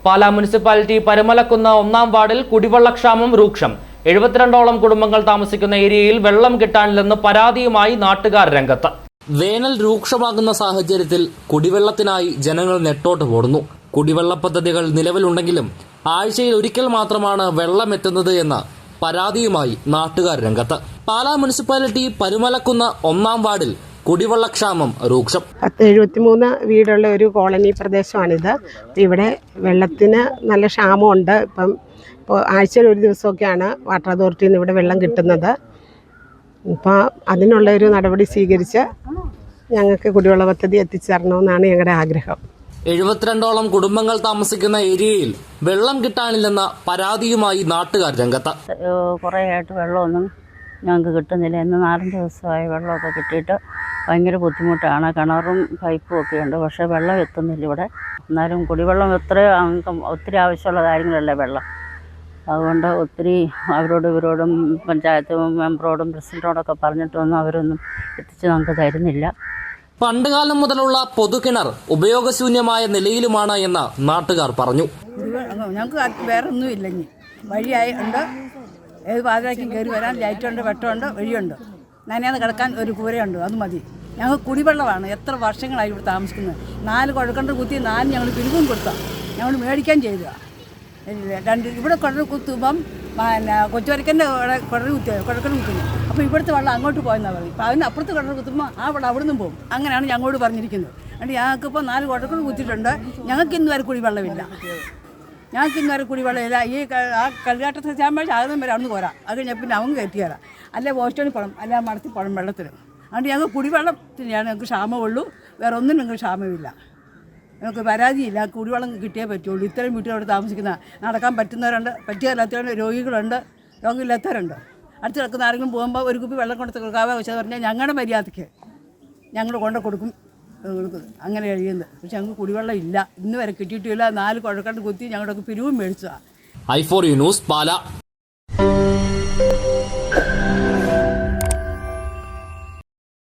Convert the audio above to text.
Pala municipality പരുമലക്കുന്ന് 1-ാം വാർഡിൽ കുടിവെള്ളക്ഷാമം രൂക്ഷം. 72ഓളം കുടുംബങ്ങൾ താമസിക്കുന്ന ഏരിയയിൽ വെള്ളം കിട്ടാനില്ലെന്ന് പരാതിയുമായി നാട്ടുകാർ രംഗത്ത്. വേനൽ രൂക്ഷമാകുന്ന സാഹചര്യത്തിൽ കുടിവെള്ളത്തിനായി ജനങ്ങൾ നെട്ടോട്ട് ഓടുന്നു. കുടിവെള്ള പദ്ധതികൾ നിലവിലുണ്ടെങ്കിലും ആഴ്ചയിൽ ഒരിക്കൽ മാത്രമാണ് വെള്ളം എത്തുന്നത് എന്ന പരാതിയുമായി നാട്ടുകാർ രംഗത്ത്. പാലാ മുനിസിപ്പാലിറ്റി പരുമലക്കുന്ന് 1-ാം വാർഡിൽ കുടിവെള്ളക്ഷാമം രൂക്ഷം. 73 വീടുള്ള ഒരു കോളനി പ്രദേശമാണിത്. ഇവിടെ വെള്ളത്തിന് നല്ല ക്ഷാമമുണ്ട്. ഇപ്പോൾ ആഴ്ചയിൽ ഒരു ദിവസമൊക്കെയാണ് വാട്ടർ അതോറിറ്റിയിൽ നിന്ന് ഇവിടെ വെള്ളം കിട്ടുന്നത്. ഇപ്പോൾ അതിനുള്ള ഒരു നടപടി സ്വീകരിച്ച് ഞങ്ങൾക്ക് കുടിവെള്ള പദ്ധതി എത്തിച്ചേരണമെന്നാണ് ഞങ്ങളുടെ ആഗ്രഹം. 72ഓളം കുടുംബങ്ങൾ താമസിക്കുന്ന ഏരിയയിൽ വെള്ളം കിട്ടാനില്ലെന്ന പരാതിയുമായി നാട്ടുകാർ രംഗത്ത്. കുറേ ആയിട്ട് വെള്ളമൊന്നും ഞങ്ങൾക്ക് കിട്ടുന്നില്ല. ഇന്ന് 4 ദിവസമായി വെള്ളമൊക്കെ കിട്ടിയിട്ട് ഭയങ്കര ബുദ്ധിമുട്ടാണ്. കിണറും പൈപ്പും ഒക്കെ ഉണ്ട്, പക്ഷേ വെള്ളം എത്തുന്നില്ല ഇവിടെ. എന്നാലും കുടിവെള്ളം ഒത്തിരി ആവശ്യമുള്ള കാര്യങ്ങളല്ലേ വെള്ളം. അതുകൊണ്ട് ഒത്തിരി ഇവരോടും പഞ്ചായത്ത് മെമ്പറോടും പ്രസിഡന്റോടൊക്കെ പറഞ്ഞിട്ടൊന്നും അവരൊന്നും എത്തിച്ച് നമുക്ക് തരുന്നില്ല. പണ്ടുകാലം മുതലുള്ള പൊതുകിണർ ഉപയോഗശൂന്യമായ നിലയിലുമാണ് എന്ന് നാട്ടുകാർ പറഞ്ഞു. ഞങ്ങൾക്ക് വേറെ ഒന്നും ഇല്ല. ഇനി വഴിയായി ഉണ്ട്, ഏത് പാതിരാക്കും കയറി വരാൻ ലൈറ്റുണ്ട്, വെട്ടമുണ്ട്, വഴിയുണ്ട്, നനയാതെ കിടക്കാൻ ഒരു കൂരയുണ്ട്, അത് മതി. ഞങ്ങൾ കുടിവെള്ളമാണ്. എത്ര വർഷങ്ങളായി ഇവിടെ താമസിക്കുന്നത്. 4 കുഴൽക്കിണർ കുത്തി 4 ഞങ്ങൾ പിരിവും കൊടുത്താൽ ഞങ്ങൾ മേടിക്കാൻ ചെയ്തതാണ്. 2 ഇവിടെ കുഴൽ കുത്തുമ്പം കൊച്ചുവരക്കൻ്റെ കുഴൽക്കിണർ കുത്തുന്നു. അപ്പോൾ ഇവിടുത്തെ വെള്ളം അങ്ങോട്ട് പോയെന്നാണ് പറയും. അപ്പോൾ അതിന് അപ്പുറത്ത് കുഴൽ കുത്തുമ്പോൾ ആ വെള്ളം അവിടെ നിന്നും പോകും. അങ്ങനെയാണ് ഞങ്ങളോട് പറഞ്ഞിരിക്കുന്നത്. അതുകൊണ്ട് ഞങ്ങൾക്കിപ്പോൾ 4 കുഴൽക്കിണർ കുത്തിയിട്ടുണ്ട്. ഞങ്ങൾക്ക് ഇന്ന് വരെ കുടിവെള്ളമില്ല. ഈ ആ കല്യാട്ടത്തെ ചാമ്പാഴ്ച ആകുന്ന വരെ അവിടെ നിന്ന് പോരാ. അത് കഴിഞ്ഞാൽ പിന്നെ അവൻ കയറ്റി തരാം, അല്ലെ പോസ്റ്റോണി പണം, അല്ലെ മടത്തി പണം വെള്ളത്തിന്. അതുകൊണ്ട് ഞങ്ങൾക്ക് കുടിവെള്ളത്തിനാണ് ഞങ്ങൾക്ക് ക്ഷാമമുള്ളൂ. വേറെ ഒന്നും ഞങ്ങൾക്ക് ക്ഷാമമില്ല. ഞങ്ങൾക്ക് പരാതിയില്ല. കുടിവെള്ളം കിട്ടിയേ പറ്റുള്ളൂ. ഇത്രയും വീട്ടിലവിടെ താമസിക്കുന്ന നടക്കാൻ പറ്റുന്നവരുണ്ട്, പറ്റിയല്ലാത്തവരുണ്ട്, രോഗികളുണ്ട്, രോഗമില്ലാത്തവരുണ്ട്. അടുത്ത് കിടക്കുന്ന ആരെങ്കിലും പോകുമ്പോൾ ഒരു കുപ്പി വെള്ളം കൊടുത്ത് കൊടുക്കാവേ വെച്ചത് പറഞ്ഞാൽ ഞങ്ങളുടെ മര്യാദയ്ക്ക് ഞങ്ങൾ കൊണ്ടു കൊടുക്കും. അങ്ങനെ കഴിയുന്നത്. പക്ഷെ ഞങ്ങൾക്ക് കുടിവെള്ളം ഇല്ല, ഇന്ന് വരെ കിട്ടിയിട്ടില്ല. 4 കുഴൽക്കിണർ കുത്തി ഞങ്ങളുടെ പിരിവും മേടിച്ചതാണ്. i4u news Pala.